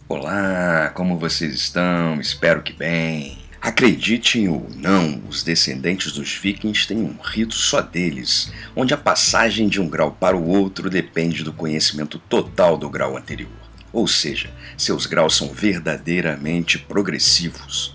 Olá, como vocês estão? Espero que bem. Acreditem ou não, os descendentes dos vikings têm um rito só deles, onde a passagem de um grau para o outro depende do conhecimento total do grau anterior. Ou seja, seus graus são verdadeiramente progressivos,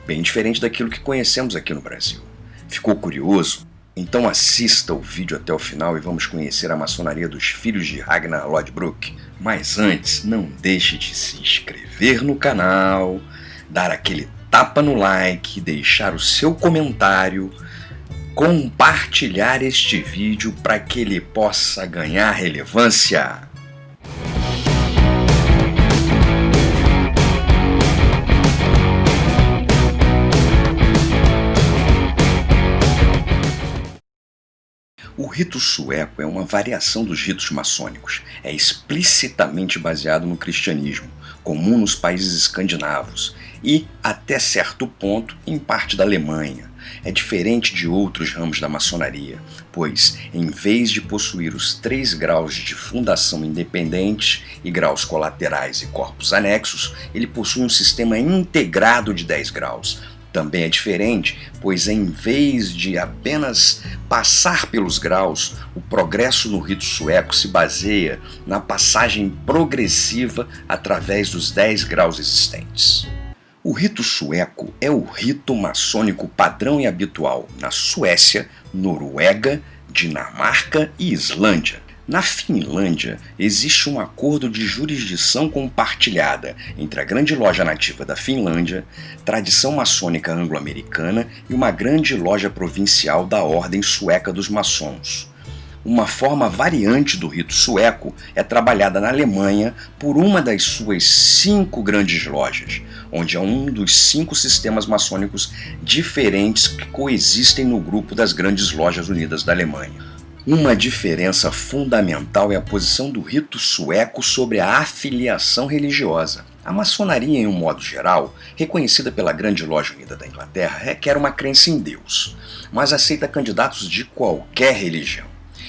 bem diferente daquilo que conhecemos aqui no Brasil. Ficou curioso? Então assista o vídeo até o final e vamos conhecer a maçonaria dos filhos de Ragnar Lodbrok. Mas antes, não deixe de se inscrever no canal, dar aquele tapa no like, deixar o seu comentário, compartilhar este vídeo para que ele possa ganhar relevância. O rito sueco é uma variação dos ritos maçônicos. É explicitamente baseado no cristianismo, comum nos países escandinavos e, até certo ponto, em parte da Alemanha. É diferente de outros ramos da maçonaria, pois, em vez de possuir os 3 graus de fundação independentes e graus colaterais e corpos anexos, ele possui um sistema integrado de 10 graus. Também é diferente, pois em vez de apenas passar pelos graus, o progresso no rito sueco se baseia na passagem progressiva através dos 10 graus existentes. O rito sueco é o rito maçônico padrão e habitual na Suécia, Noruega, Dinamarca e Islândia. Na Finlândia, existe um acordo de jurisdição compartilhada entre a grande loja nativa da Finlândia, tradição maçônica anglo-americana e uma grande loja provincial da Ordem Sueca dos Maçons. Uma forma variante do rito sueco é trabalhada na Alemanha por uma das suas 5 grandes lojas, onde é um dos 5 sistemas maçônicos diferentes que coexistem no grupo das grandes lojas unidas da Alemanha. Uma diferença fundamental é a posição do rito sueco sobre a afiliação religiosa. A maçonaria, em um modo geral, reconhecida pela Grande Loja Unida da Inglaterra, requer uma crença em Deus, mas aceita candidatos de qualquer religião,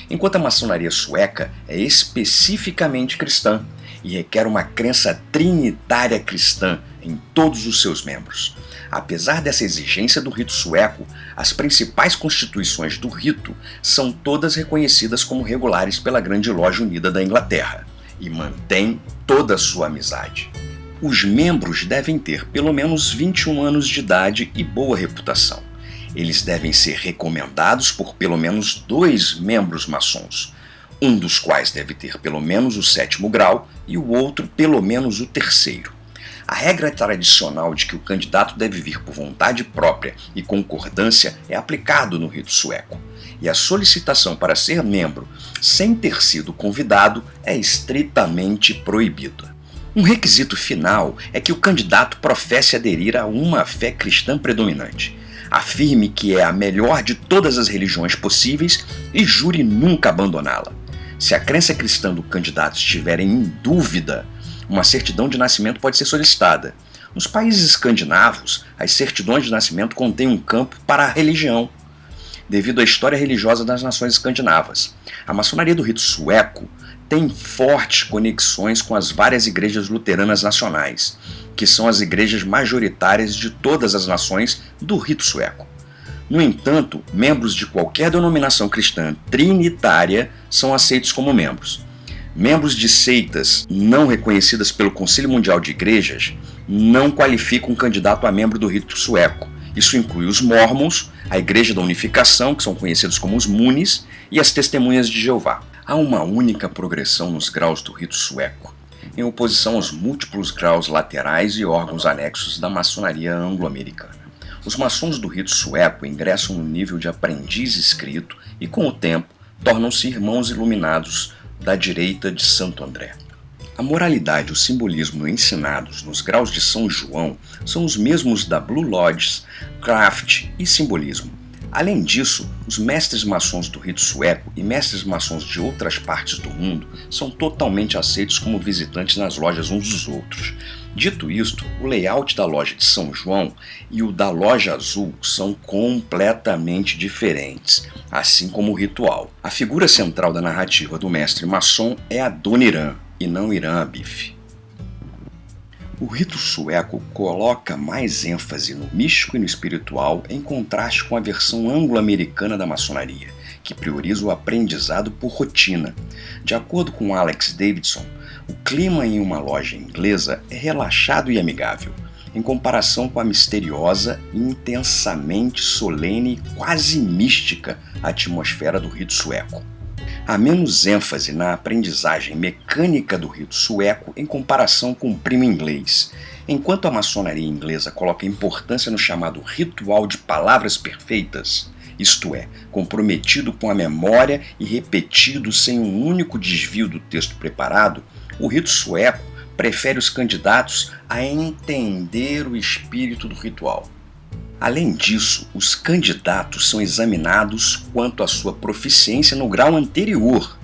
enquanto a maçonaria sueca é especificamente cristã e requer uma crença trinitária cristã em todos os seus membros. Apesar dessa exigência do rito sueco, as principais constituições do rito são todas reconhecidas como regulares pela Grande Loja Unida da Inglaterra e mantêm toda a sua amizade. Os membros devem ter pelo menos 21 anos de idade e boa reputação. Eles devem ser recomendados por pelo menos 2 membros maçons, um dos quais deve ter pelo menos o 7º grau e o outro pelo menos o 3º. A regra tradicional de que o candidato deve vir por vontade própria e concordância é aplicado no rito sueco, e a solicitação para ser membro sem ter sido convidado é estritamente proibida. Um requisito final é que o candidato professe aderir a uma fé cristã predominante, afirme que é a melhor de todas as religiões possíveis e jure nunca abandoná-la. Se a crença cristã do candidato estiver em dúvida, uma certidão de nascimento pode ser solicitada. Nos países escandinavos, as certidões de nascimento contêm um campo para a religião, devido à história religiosa das nações escandinavas. A maçonaria do rito sueco tem fortes conexões com as várias igrejas luteranas nacionais, que são as igrejas majoritárias de todas as nações do rito sueco. No entanto, membros de qualquer denominação cristã trinitária são aceitos como membros. Membros de seitas não reconhecidas pelo Conselho Mundial de Igrejas não qualificam um candidato a membro do rito sueco. Isso inclui os Mormons, a Igreja da Unificação, que são conhecidos como os Munis, e as Testemunhas de Jeová. Há uma única progressão nos graus do rito sueco, em oposição aos múltiplos graus laterais e órgãos anexos da maçonaria anglo-americana. Os maçons do rito sueco ingressam no nível de aprendiz inscrito e, com o tempo, tornam-se irmãos iluminados da direita de Santo André. A moralidade e o simbolismo ensinados nos graus de São João são os mesmos da Blue Lodge, Craft e Simbolismo. Além disso, os mestres maçons do rito sueco e mestres maçons de outras partes do mundo são totalmente aceitos como visitantes nas lojas uns dos outros. Dito isto, o layout da loja de São João e o da loja azul são completamente diferentes, assim como o ritual. A figura central da narrativa do mestre maçom é a Dona Irã, e não Irã Abif. O rito sueco coloca mais ênfase no místico e no espiritual, em contraste com a versão anglo-americana da maçonaria, que prioriza o aprendizado por rotina. De acordo com Alex Davidson, o clima em uma loja inglesa é relaxado e amigável, em comparação com a misteriosa, intensamente solene e quase mística atmosfera do rito sueco. Há menos ênfase na aprendizagem mecânica do rito sueco em comparação com o primo inglês, enquanto a maçonaria inglesa coloca importância no chamado ritual de palavras perfeitas, isto é, comprometido com a memória e repetido sem um único desvio do texto preparado, o rito sueco prefere os candidatos a entender o espírito do ritual. Além disso, os candidatos são examinados quanto à sua proficiência no grau anterior.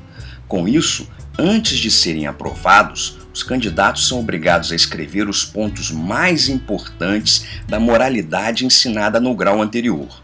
Com isso, antes de serem aprovados, os candidatos são obrigados a escrever os pontos mais importantes da moralidade ensinada no grau anterior.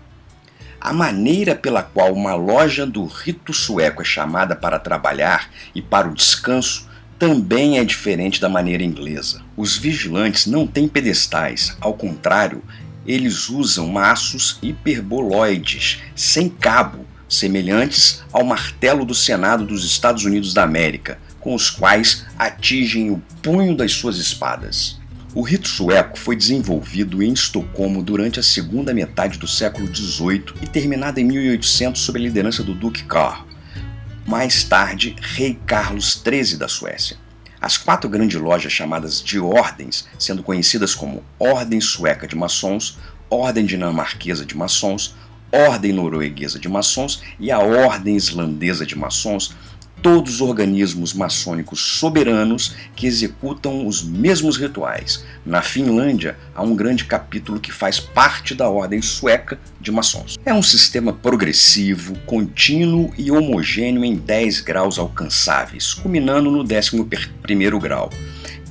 A maneira pela qual uma loja do rito sueco é chamada para trabalhar e para o descanso também é diferente da maneira inglesa. Os vigilantes não têm pedestais, ao contrário, eles usam maços hiperboloides, sem cabo, semelhantes ao martelo do Senado dos Estados Unidos da América, com os quais atingem o punho das suas espadas. O rito sueco foi desenvolvido em Estocolmo durante a segunda metade do século XVIII e terminado em 1800 sob a liderança do Duque Karl, mais tarde Rei Carlos XIII da Suécia. As 4 grandes lojas chamadas de ordens, sendo conhecidas como Ordem Sueca de Maçons, Ordem Dinamarquesa de Maçons, Ordem Norueguesa de Maçons e a Ordem Islandesa de Maçons, todos organismos maçônicos soberanos que executam os mesmos rituais. Na Finlândia, há um grande capítulo que faz parte da Ordem Sueca de Maçons. É um sistema progressivo, contínuo e homogêneo em 10 graus alcançáveis, culminando no 11º grau.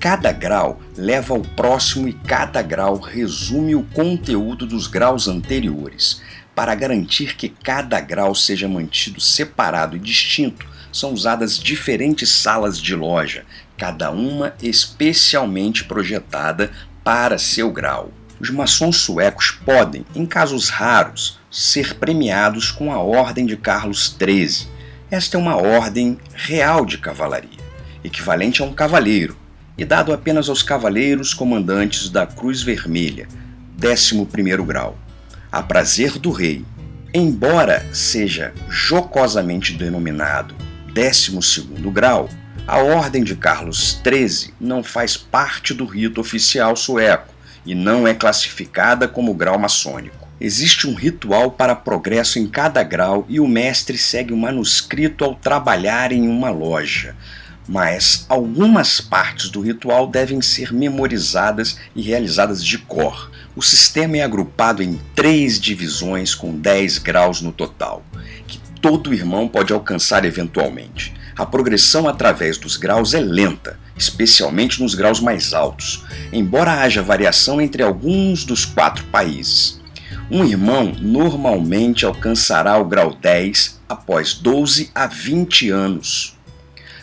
Cada grau leva ao próximo e cada grau resume o conteúdo dos graus anteriores. Para garantir que cada grau seja mantido separado e distinto, são usadas diferentes salas de loja, cada uma especialmente projetada para seu grau. Os maçons suecos podem, em casos raros, ser premiados com a Ordem de Carlos XIII. Esta é uma ordem real de cavalaria, equivalente a um cavaleiro, e dado apenas aos cavaleiros comandantes da Cruz Vermelha, 11º grau, a prazer do rei. Embora seja jocosamente denominado 12º grau, a Ordem de Carlos XIII não faz parte do rito oficial sueco e não é classificada como grau maçônico. Existe um ritual para progresso em cada grau e o mestre segue o manuscrito ao trabalhar em uma loja, mas algumas partes do ritual devem ser memorizadas e realizadas de cor. O sistema é agrupado em 3 divisões com 10 graus no total, que todo irmão pode alcançar eventualmente. A progressão através dos graus é lenta, especialmente nos graus mais altos, embora haja variação entre alguns dos 4 países. Um irmão normalmente alcançará o grau 10 após 12 a 20 anos,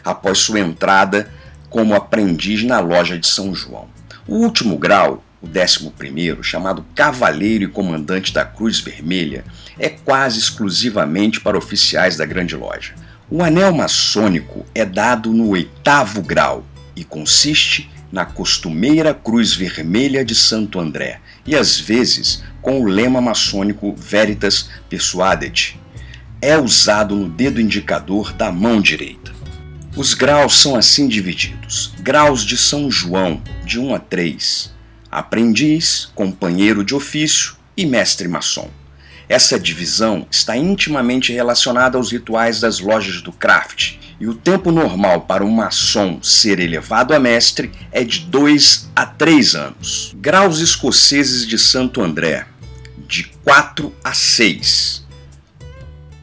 após sua entrada como aprendiz na loja de São João. O último grau, o 11º, chamado Cavaleiro e Comandante da Cruz Vermelha, é quase exclusivamente para oficiais da Grande Loja. O anel maçônico é dado no 8º grau e consiste na costumeira Cruz Vermelha de Santo André e, às vezes, com o lema maçônico Veritas Persuadet. É usado no dedo indicador da mão direita. Os graus são assim divididos: graus de São João, de 1 a 3, aprendiz, companheiro de ofício e mestre maçom. Essa divisão está intimamente relacionada aos rituais das lojas do craft, e o tempo normal para um maçom ser elevado a mestre é de 2 a 3 anos. Graus escoceses de Santo André, de 4 a 6.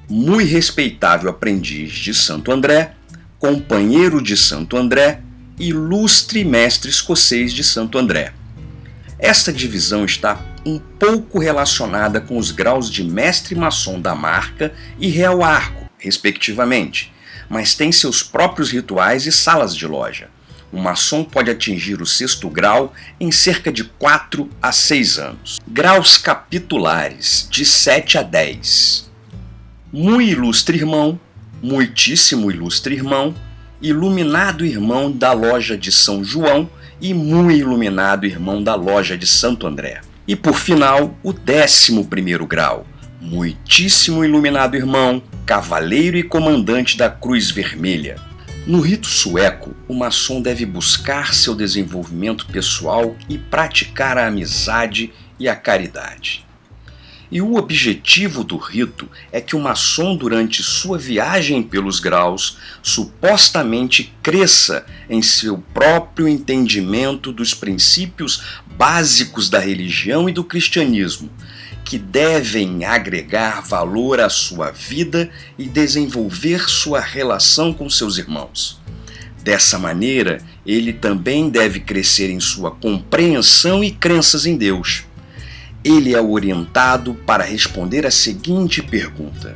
Muito respeitável aprendiz de Santo André, companheiro de Santo André, ilustre mestre escocês de Santo André. Esta divisão está um pouco relacionada com os graus de mestre maçom da marca e réu arco, respectivamente, mas tem seus próprios rituais e salas de loja. Um maçom pode atingir o 6º grau em cerca de 4 a 6 anos. Graus capitulares, de 7 a 10. Muito ilustre irmão, muitíssimo ilustre irmão, iluminado irmão da loja de São João e muito iluminado irmão da loja de Santo André. E por final, o 11º grau, muitíssimo iluminado irmão, cavaleiro e comandante da Cruz Vermelha. No rito sueco, o maçom deve buscar seu desenvolvimento pessoal e praticar a amizade e a caridade. E o objetivo do rito é que o maçom, durante sua viagem pelos graus, supostamente cresça em seu próprio entendimento dos princípios básicos da religião e do cristianismo, que devem agregar valor à sua vida e desenvolver sua relação com seus irmãos. Dessa maneira, ele também deve crescer em sua compreensão e crenças em Deus. Ele é orientado para responder a seguinte pergunta: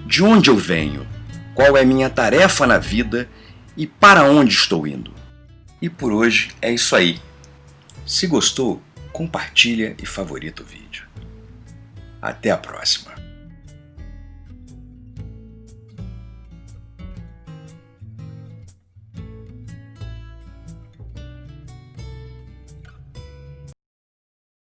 de onde eu venho? Qual é minha tarefa na vida? E para onde estou indo? E por hoje é isso aí. Se gostou, compartilha e favorita o vídeo. Até a próxima.